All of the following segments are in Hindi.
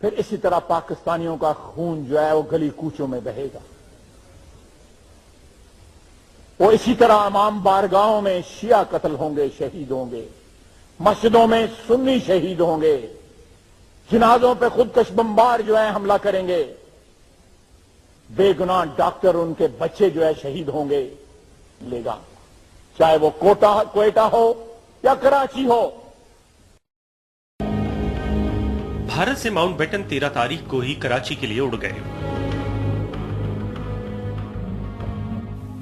फिर इसी तरह पाकिस्तानियों का खून जो है वो गली कूचों में बहेगा। वो इसी तरह अमाम बारगाहों में शिया कत्ल होंगे, शहीद होंगे, मस्जिदों में सुन्नी शहीद होंगे, जनाजों पे खुदकश बमबार जो है हमला करेंगे, बेगुनाह डॉक्टर उनके बच्चे जो है शहीद होंगे लेगा, चाहे वो क्वेटा हो या कराची हो। भारत से माउंटबेटन 13 तारीख को ही कराची के लिए उड़ गए।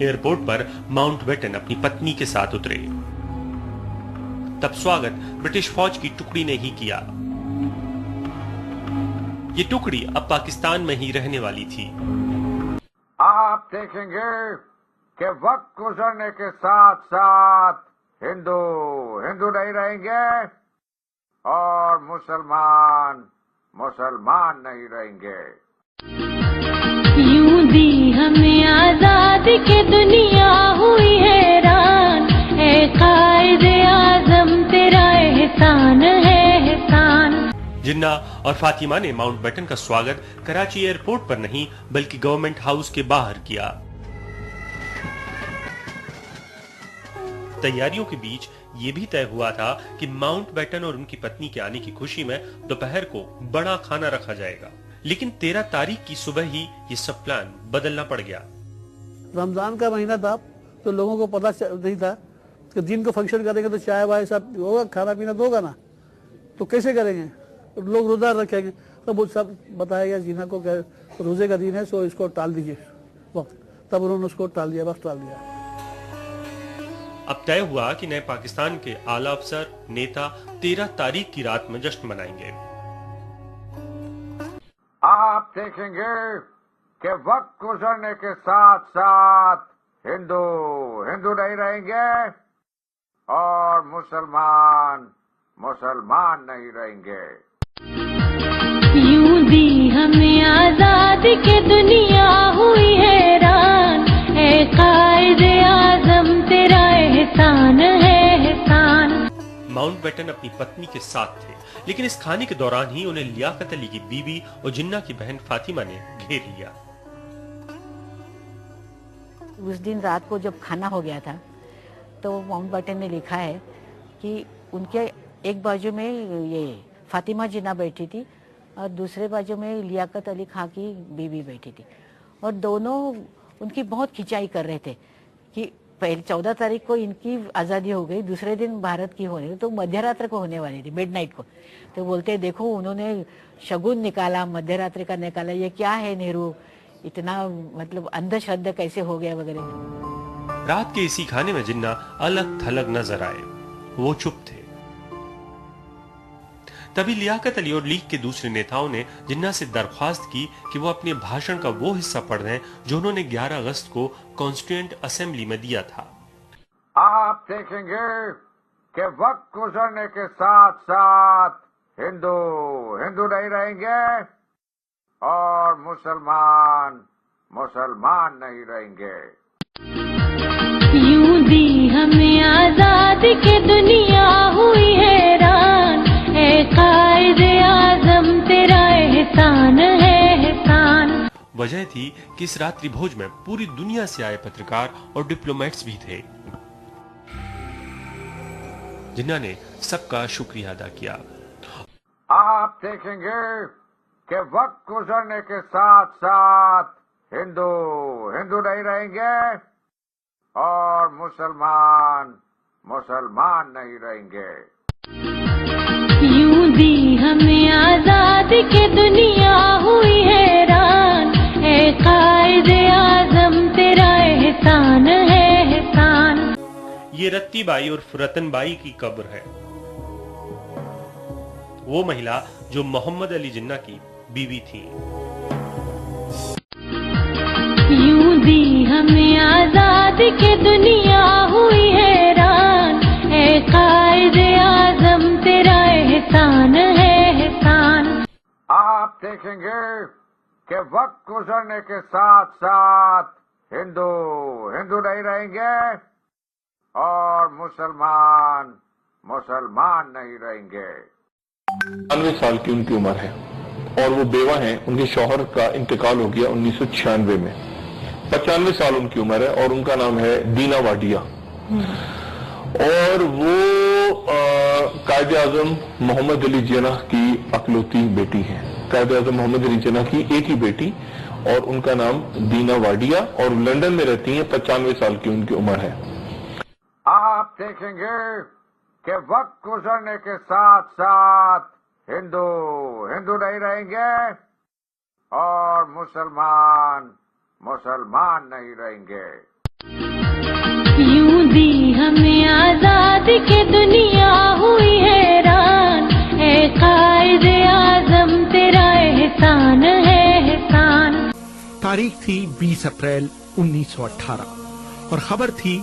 एयरपोर्ट पर माउंटबेटन अपनी पत्नी के साथ उतरे। तब स्वागत ब्रिटिश फौज की टुकड़ी ने ही किया। ये टुकड़ी अब पाकिस्तान में ही रहने वाली थी। आप देखेंगे कि वक्त गुजरने के साथ साथ हिंदू हिंदू नहीं रहेंगे और मुसलमान मुसलमान नहीं रहेंगे। यूं दी हमें आजादी की दुनिया हुई हैरान, ऐ कायदे आज़म तेरा एहसान है एहसान। जिन्ना और फातिमा ने माउंटबेटन का स्वागत कराची एयरपोर्ट पर नहीं बल्कि गवर्नमेंट हाउस के बाहर किया। तैयारियों के बीच ये भी तय हुआ था कि माउंटबेटन और उनकी पत्नी के आने की खुशी में दोपहर को बड़ा खाना रखा जाएगा, लेकिन 13 तारीख की सुबह ही ये सब प्लान बदलना पड़ गया। रमजान का महीना था तो लोगों को पता नहीं था कि दिन को फंक्शन करेंगे तो चाय वाय सब होगा, खाना पीना तो होगा ना, तो कैसे करेंगे, तो लोग रोजा रखेंगे। तो वो सब बताया गया जीना को रोजे का दिन है सो इसको टाल दीजिए वक्त, तब उन्होंने उसको टाल दिया, वक्त टाल दिया। अब तय हुआ कि नए पाकिस्तान के आला अफसर नेता 13 तारीख की रात में जश्न मनाएंगे। आप देखेंगे कि वक्त गुजरने के साथ साथ हिंदू हिंदू नहीं रहेंगे और मुसलमान मुसलमान नहीं रहेंगे। यूं दी हमें आजादी की दुनिया हुई हैरान, ऐ कायदे आज़म तेरा एहसान है एहसान। माउंटबेटन अपनी पत्नी के साथ थे, लेकिन इस खाने के दौरान ही उन्हें लियाकत अली की बीवी और जिन्ना की बहन फातिमा ने घेर लिया। उस दिन रात को जब खाना हो गया था तो माउंटबेटन ने लिखा है कि उनके एक बाजू में ये फातिमा जिन्ना बैठी थी और दूसरे बाजू में लियाकत अली खां की बीवी बैठी थी, और दोनों उनकी बहुत खिंचाई कर रहे थे कि पहले 14 तारीख को इनकी आज़ादी हो गई, दूसरे दिन भारत की होने तो मध्यरात्र को होने वाली थी, मिडनाइट को। तो बोलते देखो उन्होंने शगुन निकाला, मध्यरात्रि का निकाला, ये क्या है नेहरू, इतना मतलब अंधश्रद्धा कैसे हो गया वगैरह। रात के इसी खाने में जिन्ना अलग थलग नजर आए, वो चुप थे। तभी लियाकत अली और लीग के दूसरे नेताओं ने जिन्ना से दरख्वास्त की कि वो अपने भाषण का वो हिस्सा पढ़ दें जो उन्होंने 11 अगस्त को कॉन्स्टिट्यूएंट असेंबली में दिया था। आप देखेंगे कि वक्त गुजरने के साथ साथ हिंदू हिंदू नहीं रहेंगे और मुसलमान मुसलमान नहीं रहेंगे। यूं दी हमें आजादी की दुनिया हुई हैरान, ऐ कायदे आज़म तेरा एहसान है एहसान। वजह थी कि इस रात्रि भोज में पूरी दुनिया से आए पत्रकार और डिप्लोमेट्स भी थे। जिन्ना ने सबका शुक्रिया अदा किया। आप देखेंगे कि वक्त गुजरने के साथ साथ हिंदू हिंदू नहीं रहेंगे और मुसलमान मुसलमान नहीं रहेंगे। यूं दी हमें आजादी की दुनिया हुई हैरान, ऐ कायदे आज़म तेरा एहसान है एहसान। ये रत्ती बाई और रतन बाई की कब्र है, वो महिला जो मोहम्मद अली जिन्ना की बीवी थी। यूं दी हमें आजादी की दुनिया हुई हैरान, ऐ कायदे आज़म तेरा एहसान है एहसान। आप देखेंगे कि वक्त गुजरने के साथ साथ हिंदू हिंदू नहीं रहेंगे और मुसलमान नहीं रहेंगे। 92 साल की उनकी उम्र है। और वो बेवा हैं। उनके शौहर का इंतकाल हो गया 1996 में। 95 साल उनकी उम्र है और उनका नाम है दीना वाडिया। और वो कायदे आजम मोहम्मद अली जिन्नाह की अकलौती बेटी है। कायदे आजम मोहम्मद अली जिन्नाह की एक ही बेटी और उनका नाम दीना वाडिया, और लंदन में रहती हैं। 95 साल की उनकी उम्र है। आप देखेंगे कि वक्त गुजरने के साथ साथ हिंदू हिंदू नहीं रहेंगे और मुसलमान मुसलमान नहीं रहेंगे। यूं दी हमें आजादी की दुनिया हुई हैरान, ऐ कायदे आजम तेरा एहसान है एहसान। तारीख थी 20 अप्रैल 1918 और खबर थी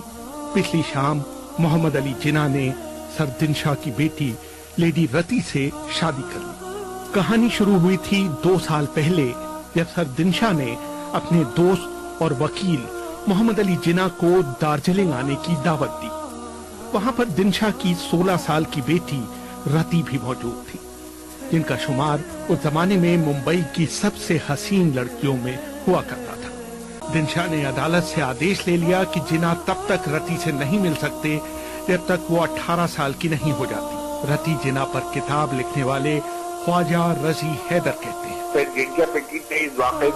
पिछली शाम मोहम्मद अली जिन्नाह ने सर दिनशाह की बेटी लेडी रति से शादी कर ली। कहानी शुरू हुई थी 2 साल पहले जब सर दिनशाह ने अपने दोस्त और वकील मोहम्मद अली जिन्नाह को दार्जिलिंग आने की दावत दी। वहां पर दिनशाह की 16 साल की बेटी रति भी मौजूद थी, जिनका शुमार उस जमाने में मुंबई की सबसे हसीन लड़कियों में हुआ करता था। दिनशाह ने अदालत से आदेश ले लिया कि जिन्नाह तब तक रति से नहीं मिल सकते जब तक वो 18 साल की नहीं हो जाती। रति जिन्नाह पर किताब लिखने वाले ख्वाजा रजी हैदर कहते हैं, फिर जिनका पेटीट ने इस वाकई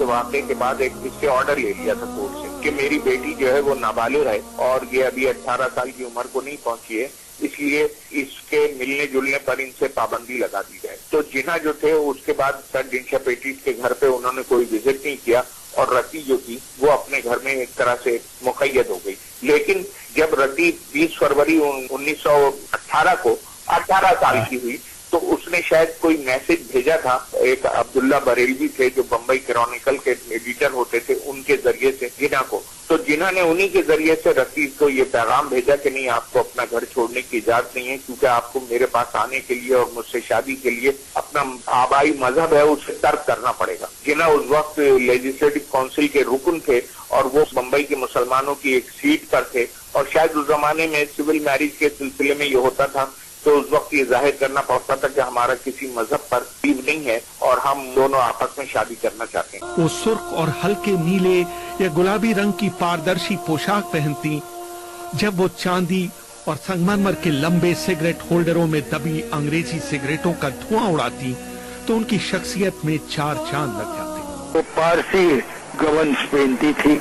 वाकई के बाद एक इससे ऑर्डर ले लिया था कोर्ट से कि मेरी बेटी जो है वो नाबालिग है और ये अभी 18 साल की उम्र को नहीं पहुंची है, इसलिए इसके मिलने जुलने पर इनसे पाबंदी लगा दी जाए। तो जिन्नाह जो थे उसके बाद सर दिनशाह पेटीट के घर पे उन्होंने कोई विजिट नहीं किया और रति जो थी वो अपने घर में एक तरह से मुक़य्यद हो गई। लेकिन जब रति 20 फरवरी 1918 को 18 साल की हुई तो उसने शायद कोई मैसेज भेजा था। एक अब्दुल्ला बरेलवी थे जो बम्बई क्रॉनिकल के एडिटर होते थे, उनके जरिए से जिन्नाह को, तो जिन्नाह ने उन्हीं के जरिए से रति को ये पैगाम भेजा कि नहीं, आपको अपना घर छोड़ने की इजाजत नहीं है, क्योंकि आपको मेरे पास आने के लिए और मुझसे शादी के लिए अपना आबाई मजहब है उसे तर्क करना पड़ेगा। जिन्नाह उस वक्त लेजिस्लेटिव काउंसिल के रुकन थे और वो बम्बई के मुसलमानों की एक सीट पर थे और शायद उस जमाने में सिविल मैरिज के सिलसिले में ये होता था, तो उस वक्त ये जाहिर करना पड़ता था कि हमारा किसी मजहब पर लीव नहीं है और हम दोनों आपस में शादी करना चाहते हैं। वो सुर्ख और हल्के नीले या गुलाबी रंग की पारदर्शी पोशाक पहनती। जब वो चांदी और संगमरमर के लंबे सिगरेट होल्डरों में दबी अंग्रेजी सिगरेटों का धुआं उड़ाती तो उनकी शख्सियत में 4 चांद लग जाते। वो पारसी गवन्स पहनती थी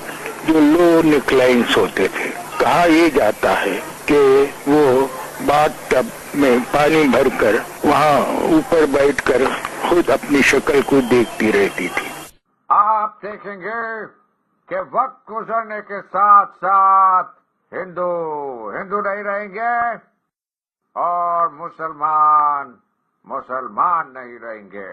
जो लो नेकलाइंस होते थे। कहा यह जाता है कि वो बाथ में पानी भरकर वहाँ ऊपर बैठकर खुद अपनी शक्ल को देखती रहती थी। आप देखेंगे कि वक्त गुजरने के साथ साथ हिंदू हिंदू नहीं रहेंगे और मुसलमान मुसलमान नहीं रहेंगे।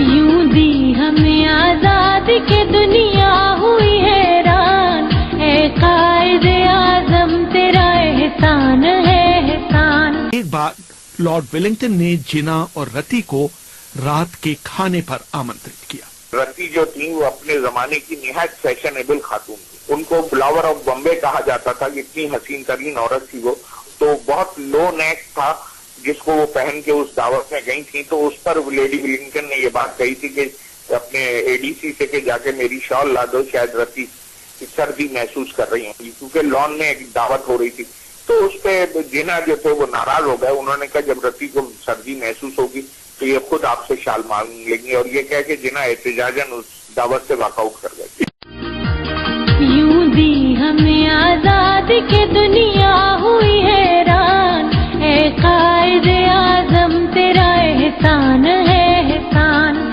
यूं दी हमें आजादी की दुनिया हुई हैरान, ऐ कायदे आजम तेरा एहसान है एहसान। एक बार लॉर्ड वेलिंगटन ने जिन्नाह और रति को रात के खाने पर आमंत्रित किया। रति जो थी वो अपने जमाने की निहायत फैशनेबल खातून थी। उनको फ्लावर ऑफ बॉम्बे कहा जाता था, इतनी हसीन तरीन औरत थी वो। तो बहुत लो नेक था जिसको वो पहन के उस दावत में गई थी। तो उस पर लेडी वेलिंगटन ने ये बात कही थी कि अपने एडीसी से के जाके मेरी शॉल ला दो, शायद रति सर्दी महसूस कर रही है, क्योंकि लॉन में एक दावत हो रही थी। तो उस पे जिन्नाह जो थे वो नाराज हो गए। उन्होंने कहा जब रति को सर्दी महसूस होगी तो ये खुद आपसे शाल मांग लेंगे, और ये कह के जिन्नाह एहतजाजन उस दावत से वॉकआउट कर गए। यूं दी हमें आजादी की दुनिया हुई हैरान, ऐ कायदे आजम तेरा एहसान